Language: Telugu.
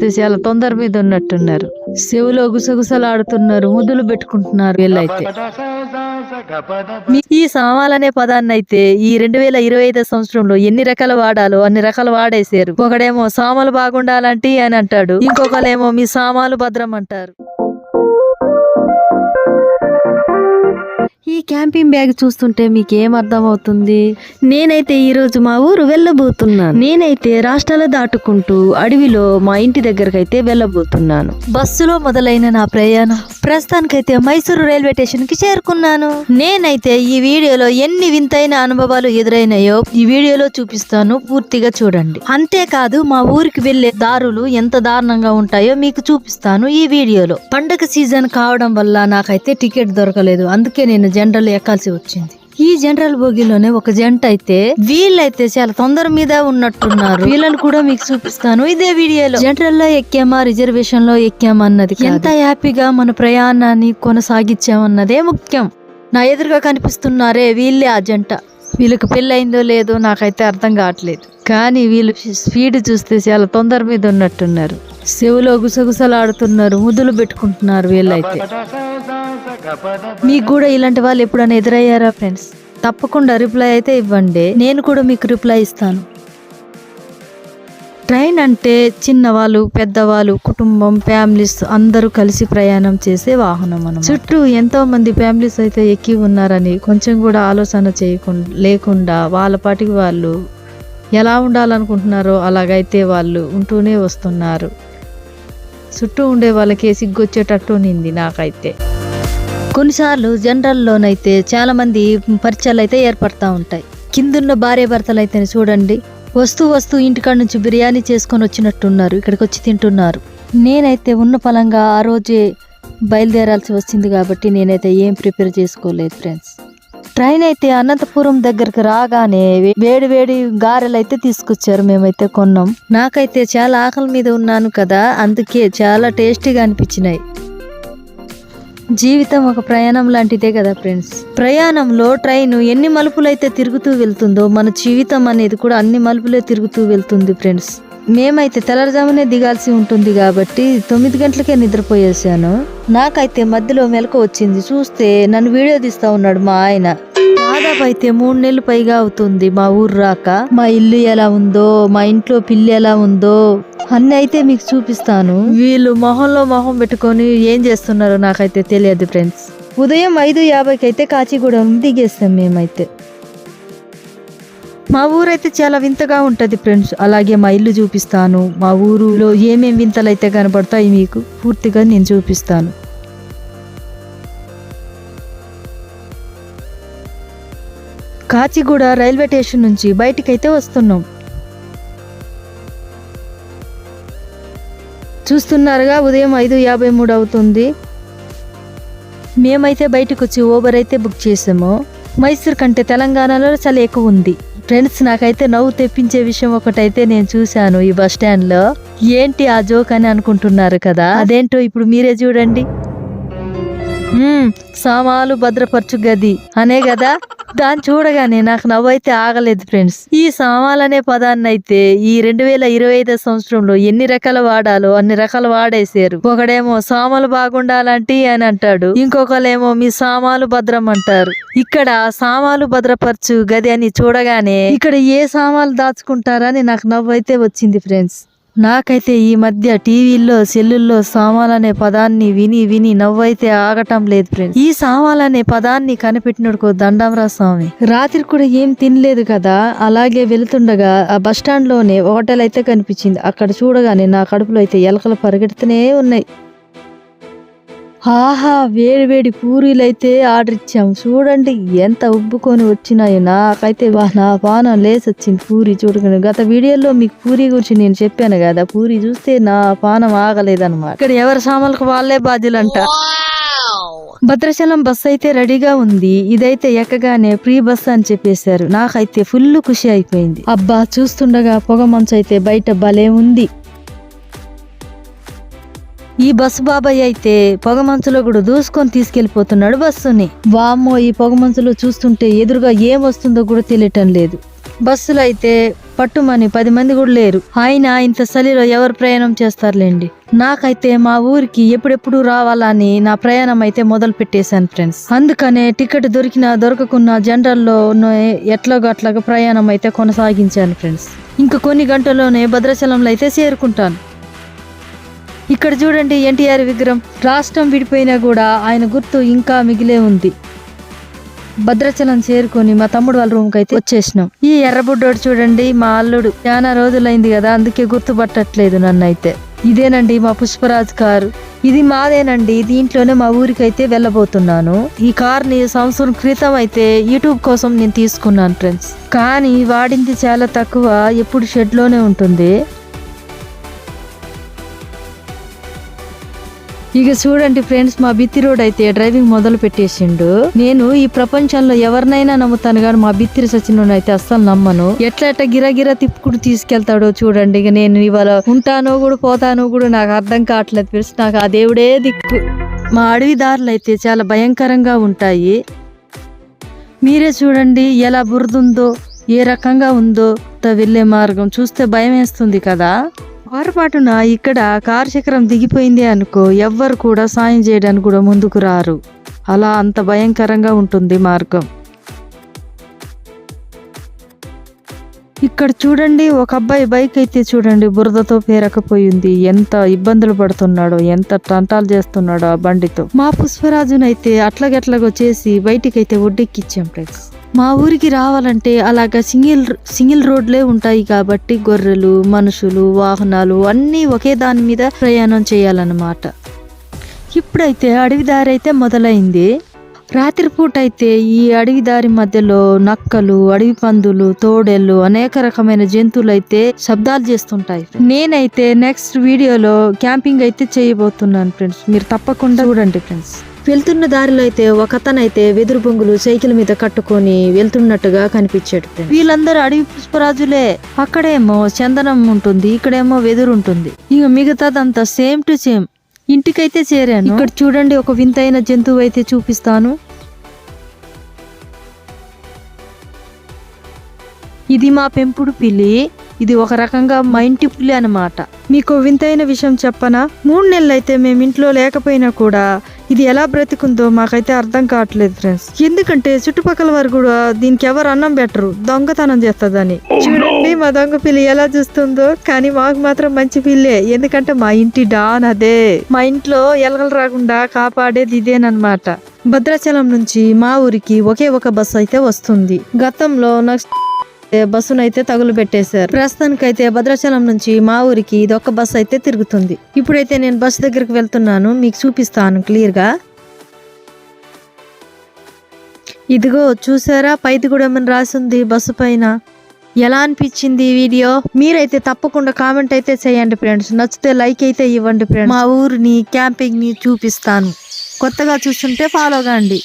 చాలా తొందర మీద ఉన్నట్టున్నారు. చెవులో గుసగుసలాడుతున్నారు, ముద్దులు పెట్టుకుంటున్నారు వీళ్ళైతే. ఈ సామాలనే పదాన్ని అయితే ఈ 2025 సంవత్సరంలో ఎన్ని రకాలు వాడాలో అన్ని రకాలు వాడేశారు. ఒకడేమో సామాలు బాగుండాలంటే అని అంటాడు, ఇంకొకలేమో మీ సామాలు భద్రం అంటారు. ఈ క్యాంపింగ్ బ్యాగ్ చూస్తుంటే మీకు ఏం అర్థం అవుతుంది? నేనైతే ఈ రోజు మా ఊరు వెళ్ళబోతున్నాను. నేనైతే రాష్ట్రాలు దాటుకుంటూ అడవిలో మా ఇంటి దగ్గరకైతే వెళ్ళబోతున్నాను. బస్సులో మొదలైన నా ప్రయాణం ప్రస్తుతానికైతే మైసూరు రైల్వే స్టేషన్ కి చేరుకున్నాను. నేనైతే ఈ వీడియోలో ఎన్ని వింతైన అనుభవాలు ఎదురైనాయో ఈ వీడియోలో చూపిస్తాను, పూర్తిగా చూడండి. అంతేకాదు మా ఊరికి వెళ్లే దారులు ఎంత దారుణంగా ఉంటాయో మీకు చూపిస్తాను ఈ వీడియోలో. పండగ సీజన్ కావడం వల్ల నాకైతే టికెట్ దొరకలేదు, అందుకే నేను జనరల్ ఎక్కాల్సి వచ్చింది. ఈ జనరల్ బోగిలోనే ఒక జంట అయితే వీళ్ళైతే చాలా తొందర మీద ఉన్నట్టున్నారు. వీళ్ళని కూడా మీకు చూపిస్తాను ఇదే వీడియోలో. జనరల్ లో ఎక్కామా రిజర్వేషన్ లో ఎక్కామా అన్నది ఎంత హ్యాపీగా మన ప్రయాణాన్ని కొనసాగించామన్నదే ముఖ్యం. నా ఎదురుగా కనిపిస్తున్నారే వీళ్ళే ఆ జంట. వీళ్ళకి పెళ్ళయిందో లేదో నాకైతే అర్థం కావట్లేదు, కానీ వీళ్ళు స్పీడ్ చూస్తే చాలా తొందర మీద ఉన్నట్టున్నారు. చెవులో గుసగుసలాడుతున్నారు, ముద్దులు పెట్టుకుంటున్నారు వీళ్ళైతే. మీకు కూడా ఇలాంటి వాళ్ళు ఎప్పుడైనా ఎదురయ్యారా ఫ్రెండ్స్? తప్పకుండా రిప్లై అయితే ఇవ్వండి, నేను కూడా మీకు రిప్లై ఇస్తాను. ట్రైన్ అంటే చిన్నవాళ్ళు, పెద్దవాళ్ళు, కుటుంబం, ఫ్యామిలీస్ అందరూ కలిసి ప్రయాణం చేసే వాహనం అన్నమాట. చుట్టూ ఎంతో మంది ఫ్యామిలీస్ అయితే ఎక్కి ఉన్నారని కొంచెం కూడా ఆలోచన లేకుండా వాళ్ళ పాటికి వాళ్ళు ఎలా ఉండాలనుకుంటున్నారో అలాగైతే వాళ్ళు ఉంటూనే వస్తున్నారు. చుట్టూ ఉండే వాళ్ళకి సిగ్గొచ్చేటట్టు నింది నాకైతే. కొన్నిసార్లు జనరల్లోనైతే చాలా మంది పరిచయాలు అయితే ఏర్పడతా ఉంటాయి. కిందున్న భార్య భర్తలు అయితే చూడండి, వస్తూ ఇంటికాడ నుంచి బిర్యానీ చేసుకొని వచ్చినట్టున్నారు, ఇక్కడికి వచ్చి తింటున్నారు. నేనైతే ఉన్న పలంగా ఆ రోజే బయలుదేరాల్సి వచ్చింది కాబట్టి నేనైతే ఏం ప్రిపేర్ చేసుకోలేదు ఫ్రెండ్స్. ట్రైన్ అయితే అనంతపురం దగ్గరకు రాగానే వేడి గారెలు అయితే తీసుకొచ్చారు, మేమైతే కొన్నాం. నాకైతే చాలా ఆకలి మీద ఉన్నాను కదా, అందుకే చాలా టేస్టీగా అనిపించినాయి. జీవితం ఒక ప్రయాణం లాంటిదే కదా ఫ్రెండ్స్. ప్రయాణంలో ట్రైన్ ఎన్ని మలుపులైతే తిరుగుతూ వెళ్తుందో మన జీవితం అనేది కూడా అన్ని మలుపులే తిరుగుతూ వెళ్తుంది ఫ్రెండ్స్. మేమైతే తెల్లవారుజామునే దిగాల్సి ఉంటుంది కాబట్టి 9 గంటలకే నిద్రపోయేసాను. నాకైతే మధ్యలో మెలకు వచ్చింది, చూస్తే నన్ను వీడియో తీస్తా ఉన్నాడు మా ఆయన. దాదాపు అయితే 3 నెలలు పైగా అవుతుంది మా ఊరు రాక. మా ఇల్లు ఎలా ఉందో, మా ఇంట్లో పిల్లి ఎలా ఉందో అన్ని అయితే మీకు చూపిస్తాను. వీళ్ళు మొహంలో మొహం పెట్టుకొని ఏం చేస్తున్నారో నాకైతే తెలియదు ఫ్రెండ్స్. ఉదయం 5:50కి అయితే కాచిగూడెం దిగేస్తాం మేమైతే. మా ఊరైతే చాలా వింతగా ఉంటది ఫ్రెండ్స్. అలాగే మా ఇల్లు చూపిస్తాను, మా ఊరులో ఏమేం వింతలు అయితే కనబడతాయి మీకు పూర్తిగా నేను చూపిస్తాను. కాచిగూడ రైల్వే స్టేషన్ నుంచి బయటికైతే వస్తున్నాం. చూస్తున్నారుగా ఉదయం 5:53 అవుతుంది. మేమైతే బయటకు వచ్చి ఓబర్ అయితే బుక్ చేసాము. మైసూర్ కంటే తెలంగాణలో చాలా ఎక్కువ ఉంది ఫ్రెండ్స్. నాకైతే నవ్వు తెప్పించే విషయం ఒకటైతే నేను చూశాను ఈ బస్ స్టాండ్ లో. ఏంటి ఆ జోక్ అని అనుకుంటున్నారు కదా, అదేంటో ఇప్పుడు మీరే చూడండి. సామాలు భద్రపరచు గది అనే కదా, దాన్ని చూడగానే నాకు నవ్వైతే ఆగలేదు ఫ్రెండ్స్. ఈ సామాలనే పదాన్ని అయితే ఈ 2025 సంవత్సరంలో ఎన్ని రకాలు వాడాలో అన్ని రకాలు వాడేశారు. ఒకడేమో సామాలు బాగుండాలంటే అని అంటాడు, ఇంకొకలేమో మీ సామాలు భద్రం అంటారు. ఇక్కడ సామాలు భద్రపరచు గది అని చూడగానే ఇక్కడ ఏ సామాలు దాచుకుంటారని నాకు నవ్వైతే వచ్చింది ఫ్రెండ్స్. నాకైతే ఈ మధ్య టీవీల్లో సెల్లుల్లో సామాలనే పదాన్ని విని నవ్వైతే ఆగటం లేదు ఫ్రెండ్స్. ఈ సామాలనే పదాన్ని కనిపెట్టినడుకో దండంరా స్వామి. రాత్రి కూడా ఏం తినలేదు కదా, అలాగే వెళుతుండగా ఆ బస్ స్టాండ్ లోనే హోటల్ అయితే కనిపించింది. అక్కడ చూడగానే నా కడుపులో అయితే ఎలకలు పరిగెడుతూనే ఉన్నాయి. ఆహా, వేడి పూరీలు అయితే ఆర్డర్ ఇచ్చాము. చూడండి ఎంత ఉబ్బుకొని వచ్చినాయో. నాకైతే నా పానం లేసొచ్చింది పూరి చూడగానే. గత వీడియోలో మీకు పూరి గురించి నేను చెప్పాను కదా, పూరి చూస్తే నా పానం ఆగలేదన్నమాట. ఇక్కడ ఎవరి సామాన్లకు వాళ్ళే బాధ్యులంట. భద్రాచలం బస్ అయితే రెడీగా ఉంది. ఇదైతే ఎక్కగానే ఫ్రీ బస్ అని చెప్పేశారు. నాకైతే ఫుల్ ఖుషి అయిపోయింది. అబ్బా, చూస్తుండగా పొగ మంచు అయితే బయట భలే ఉంది. ఈ బస్సు బాబాయ్ అయితే పొగ మంచులో కూడా దూసుకొని తీసుకెళ్లిపోతున్నాడు బస్సుని. వామ్మో, ఈ పొగ మంచులో చూస్తుంటే ఎదురుగా ఏం వస్తుందో కూడా తెలియటం లేదు. బస్సులో అయితే పట్టుమని 10 మంది కూడా లేరు. అయినా ఇంత చలిలో ఎవరు ప్రయాణం చేస్తారులేండి. నాకైతే మా ఊరికి ఎప్పుడెప్పుడు రావాలని నా ప్రయాణం అయితే మొదలు పెట్టేశాను ఫ్రెండ్స్. అందుకనే టికెట్ దొరికినా దొరకకున్నా జనరల్లో ఎట్లాగా ప్రయాణం అయితే కొనసాగించాను ఫ్రెండ్స్. ఇంకా కొన్ని గంటల్లోనే భద్రాచలంలో అయితే చేరుకుంటాను. ఇక్కడ చూడండి ఎన్టీఆర్ విగ్రహం. రాష్ట్రం విడిపోయినా కూడా ఆయన గుర్తు ఇంకా మిగిలే ఉంది. భద్రాచలం చేరుకొని మా తమ్ముడు వాళ్ళ రూమ్ కి అయితే వచ్చేసినాం. ఈ ఎర్రబుడ్డోడు చూడండి మా అల్లుడు. చాలా రోజులైంది కదా, అందుకే గుర్తుపట్టట్లేదు నన్ను అయితే. ఇదేనండి మా పుష్పరాజ్ కారు. ఇది మాదేనండి. దీంట్లోనే మా ఊరికి అయితే వెళ్ళబోతున్నాను. ఈ కార్ ని సంవత్సరం క్రితం అయితే యూట్యూబ్ కోసం నేను తీసుకున్నాను ఫ్రెండ్స్. కానీ వాడింది చాలా తక్కువ, ఎప్పుడు షెడ్ లోనే ఉంటుంది. ఇక చూడండి ఫ్రెండ్స్, మా బిత్తిరోడ్ అయితే డ్రైవింగ్ మొదలు పెట్టేసిండు. నేను ఈ ప్రపంచంలో ఎవరినైనా నమ్ముతాను కానీ మా బిత్తిరి సచిన్ అయితే అస్సలు నమ్మను. ఎట్లా గిరాగిరా తిప్పుకుంటూ తీసుకెళ్తాడో చూడండి. ఇక నేను ఇవాళ ఉంటానో కూడా పోతానో కూడా నాకు అర్థం కావట్లేదు ఫ్రెండ్స్. నాకు ఆ దేవుడే దిక్కు. మా అడవి దారులు అయితే చాలా భయంకరంగా ఉంటాయి. మీరే చూడండి ఎలా బురదుందో, ఏ రకంగా ఉందో. వెళ్ళే మార్గం చూస్తే భయం వేస్తుంది కదా. పొరపాటున ఇక్కడ కారు చక్రం దిగిపోయింది అనుకో, ఎవ్వరు కూడా సాయం చేయడానికి కూడా ముందుకు రారు. అలా అంత భయంకరంగా ఉంటుంది మార్గం. ఇక్కడ చూడండి ఒక అబ్బాయి బైక్ అయితే చూడండి బురదతో పేరకపోయింది. ఎంత ఇబ్బందులు పడుతున్నాడో, ఎంత తంటాలు చేస్తున్నాడో ఆ బండితో. మా పుష్పరాజునైతే అట్లాగెట్లాగో చేసి బయటికైతే ఒడ్డెక్కిచ్చాం ఫ్రెండ్స్. మా ఊరికి రావాలంటే అలాగా సింగిల్ రోడ్లే ఉంటాయి కాబట్టి గొర్రెలు, మనుషులు, వాహనాలు అన్నీ ఒకే దాని మీద ప్రయాణం చేయాలన్నమాట. ఇప్పుడైతే అడవి దారి అయితే మొదలైంది. రాత్రిపూట అయితే ఈ అడవి దారి మధ్యలో నక్కలు, అడవి పందులు, తోడేళ్లు, అనేక రకమైన జంతువులు అయితే శబ్దాలు చేస్తుంటాయి. నేనైతే నెక్స్ట్ వీడియోలో క్యాంపింగ్ అయితే చేయబోతున్నాను ఫ్రెండ్స్. మీరు తప్పకుండా చూడండి ఫ్రెండ్స్. వెళ్తున్న దారిలో అయితే ఒక అతనైతే వెదురు బొంగులు సైకిల్ మీద కట్టుకొని వెళ్తున్నట్టుగా కనిపించాడు. వీళ్ళందరూ అడవి పుష్పరాజులే. అక్కడేమో చందనం ఉంటుంది, ఇక్కడేమో వెదురు ఉంటుంది. ఇక మిగతాదంతా సేమ్ టు సేమ్. ఇంటికైతే చేరాను. ఇక్కడ చూడండి ఒక వింతైన జంతువు అయితే చూపిస్తాను. ఇది మా పెంపుడు పిల్లి. ఇది ఒక రకంగా మా ఇంటి పులి అన్నమాట. మీకు వింతైన విషయం చెప్పనా? 3 నెలలు అయితే మేము ఇంట్లో లేకపోయినా కూడా ఇది ఎలా బ్రతికుందో మాకైతే అర్థం కావట్లేదు ఫ్రెండ్స్. ఎందుకంటే చుట్టుపక్కల వారు కూడా దీనికి ఎవరు అన్నం పెట్టరు, దొంగతనం చేస్తుందని. చూడండి మా దొంగ పిల్లి ఎలా చూస్తుందో. కానీ మాకు మాత్రం మంచి పిల్లే, ఎందుకంటే మా ఇంటి డాన్ అదే. మా ఇంట్లో ఎలగలు రాకుండా కాపాడేది ఇదేనమాట. భద్రాచలం నుంచి మా ఊరికి ఒకే ఒక బస్సు అయితే వస్తుంది. గతంలో బస్సునైతే తగులు పెట్టేశారు. ప్రస్తుతానికైతే భద్రాచలం నుంచి మా ఊరికి ఇది ఒక్క బస్సు అయితే తిరుగుతుంది. ఇప్పుడైతే నేను బస్సు దగ్గరికి వెళ్తున్నాను, మీకు చూపిస్తాను క్లియర్ గా. ఇదిగో చూసారా, పైదిగూడెం రాసింది బస్సు పైన. ఎలా అనిపించింది ఈ వీడియో? మీరైతే తప్పకుండా కామెంట్ అయితే చేయండి ఫ్రెండ్స్. నచ్చితే లైక్ అయితే ఇవ్వండి ఫ్రెండ్స్. మా ఊరిని, క్యాంపింగ్ ని చూపిస్తాను. కొత్తగా చూస్తుంటే ఫాలో కాండి.